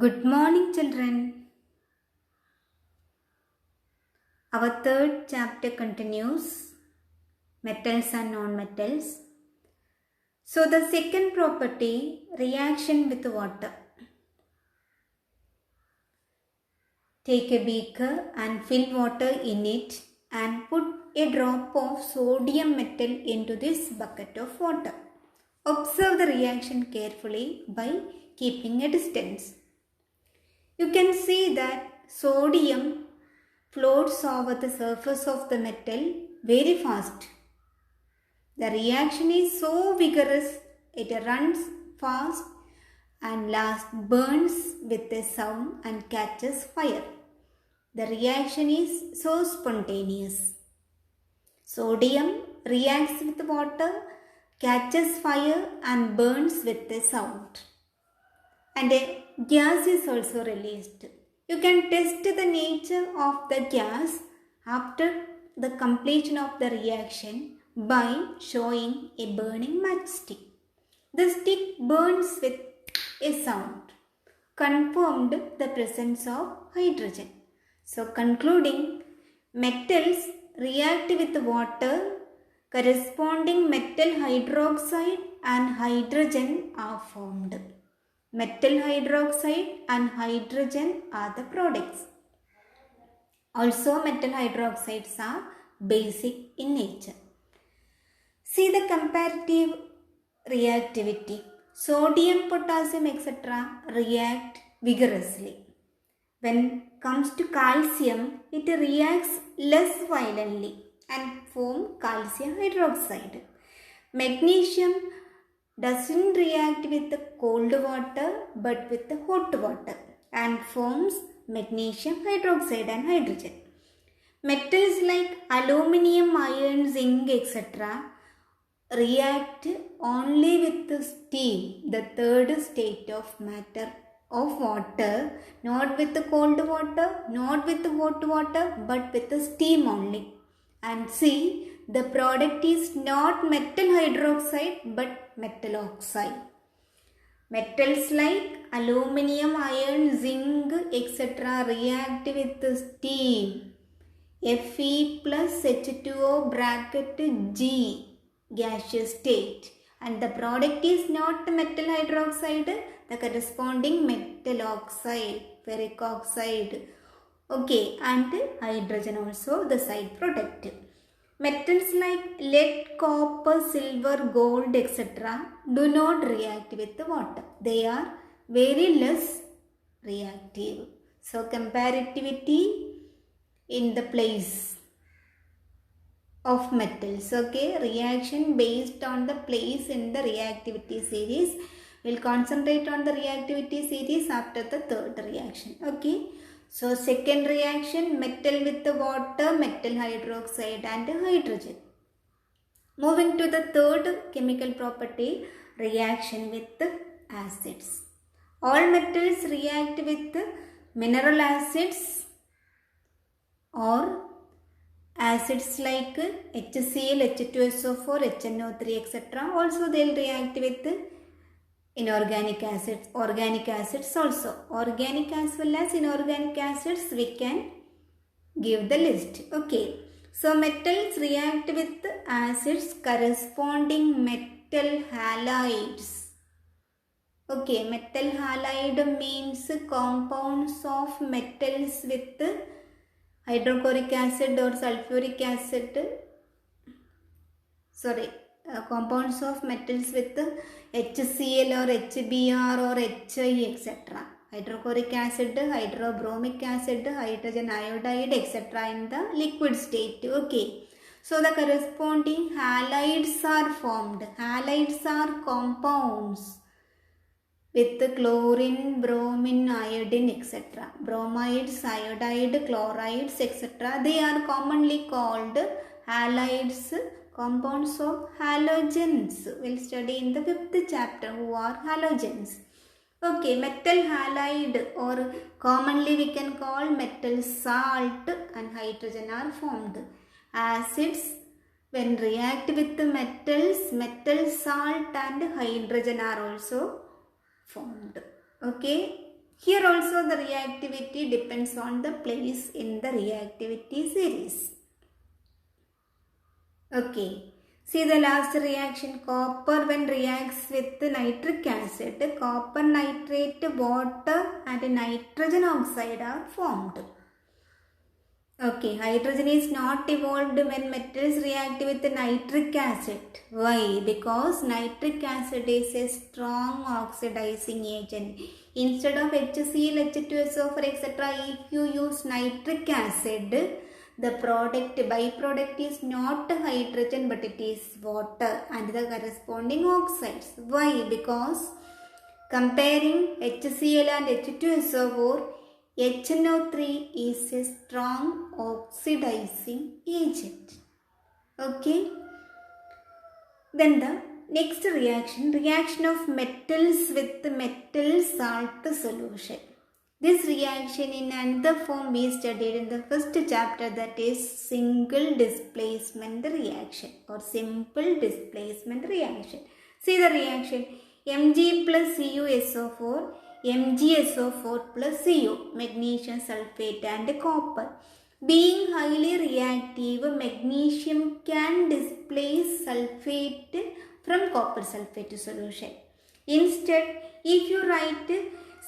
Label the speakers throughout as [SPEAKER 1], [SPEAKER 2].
[SPEAKER 1] Good morning, children. Our third chapter continues metals and non-metals. So, the second property, reaction with water. Take a beaker and fill water in it and put a drop of sodium metal into this bucket of water. Observe the reaction carefully by keeping a distance. You can see that sodium floats over the surface of the metal very fast. The reaction is so vigorous, it runs fast and last burns with a sound and catches fire. The reaction is so spontaneous. Sodium reacts with water, catches fire and burns with a sound. And a gas is also released. You can test the nature of the gas after the completion of the reaction by showing a burning matchstick. The stick burns with a sound, confirmed the presence of hydrogen. So concluding, metals react with water, corresponding metal hydroxide and hydrogen are formed. Metal hydroxide and hydrogen are the products. Also, metal hydroxides are basic in nature. See the comparative reactivity. Sodium, potassium, etc. react vigorously. When comes to calcium, it reacts less violently and form calcium hydroxide. Magnesium doesn't react with the cold water but with the hot water and forms magnesium hydroxide and hydrogen. Metals like aluminium, iron, zinc, etc. react only with the steam, the third state of matter of water, not with the cold water, not with the hot water, but with the steam only. And see, the product is not metal hydroxide but metal oxide. Metals like aluminium, iron, zinc, etc. react with the steam. Fe plus H2O bracket G gaseous state, and the product is not metal hydroxide, the corresponding metal oxide, ferric oxide. Okay, and hydrogen also the side product. Metals like lead, copper, silver, gold, etc. do not react with the water. They are very less reactive. So, comparativity in the place of metals. Okay, reaction based on the place in the reactivity series. We'll concentrate on the reactivity series after the third reaction. Okay. So, second reaction, metal with the water, metal hydroxide and hydrogen. Moving to the third chemical property, reaction with acids. All metals react with mineral acids or acids like HCl, H2SO4, HNO3 etc. Also they will react with inorganic acids, organic acids also. Organic as well as inorganic acids we can give the list. Okay. So metals react with acids corresponding metal halides. Okay, metal halide means compounds of metals with hydrochloric acid or sulfuric acid. Compounds of metals with HCl or HBr or HI etc. Hydrochloric acid, hydrobromic acid, hydrogen iodide etc. in the liquid state. Okay. So the corresponding halides are formed. Halides are compounds with chlorine, bromine, iodine etc. Bromides, iodide, chlorides etc. They are commonly called halides, compounds of halogens. We'll study in the fifth chapter who are halogens. Okay, metal halide or commonly we can call metal salt and hydrogen are formed. Acids when react with the metals, metal salt and hydrogen are also formed. Okay. Here also the reactivity depends on the place in the reactivity series. Okay. See the last reaction, copper when reacts with nitric acid, copper nitrate, water and nitrogen oxide are formed. Okay, hydrogen is not evolved when metals react with nitric acid. Why? Because nitric acid is a strong oxidizing agent. Instead of HCl, H2SO4, etc., if you use nitric acid, the byproduct is not hydrogen but it is water and the corresponding oxides. Why? Because comparing HCl and H2SO4, HNO3 is a strong oxidizing agent. Okay. Then the next reaction of metals with metal salt solution. This reaction in another form we studied in the first chapter, that is single displacement reaction or simple displacement reaction. See the reaction, Mg plus CuSO4, MgSO4 plus Cu, magnesium sulfate and copper. Being highly reactive, magnesium can displace sulfate from copper sulfate solution. Instead, if you write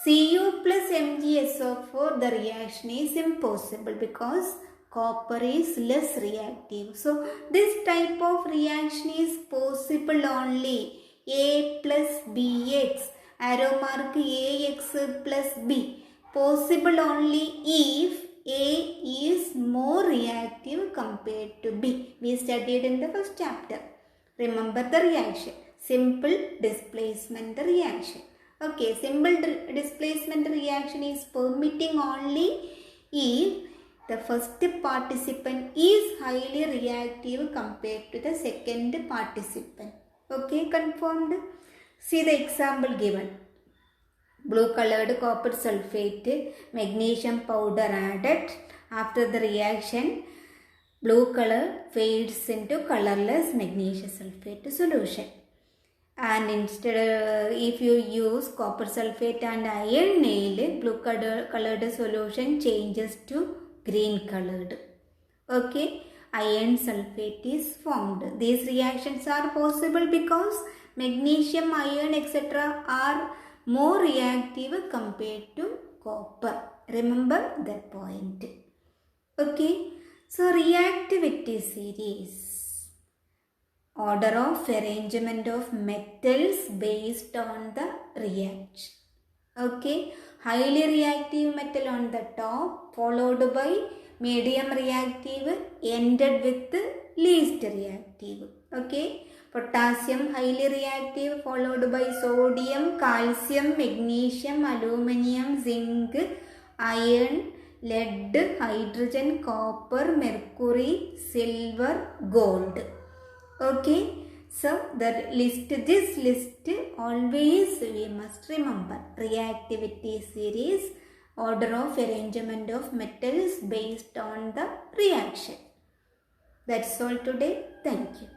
[SPEAKER 1] Cu plus MgSO4, the reaction is impossible because copper is less reactive. So, this type of reaction is possible only A plus Bx, arrow mark Ax plus B. Possible only if A is more reactive compared to B. We studied in the first chapter. Remember the reaction. Simple displacement reaction. Okay, simple displacement reaction is permitting only if the first participant is highly reactive compared to the second participant. Okay, confirmed? See the example given. Blue colored copper sulfate, magnesium powder added. After the reaction, blue color fades into colorless magnesium sulfate solution. And instead, if you use copper sulfate and iron nail, blue colored solution changes to green colored. Okay, iron sulfate is formed. These reactions are possible because magnesium, iron, etc. are more reactive compared to copper. Remember that point. Okay, so reactivity series. Order of arrangement of metals based on the reaction. Okay, highly reactive metal on the top, followed by medium reactive, ended with least reactive. Okay, potassium highly reactive, followed by sodium, calcium, magnesium, aluminium, zinc, iron, lead, hydrogen, copper, mercury, silver, gold. Okay, so this list always we must remember. Reactivity series, order of arrangement of metals based on the reaction. That's all today. Thank you.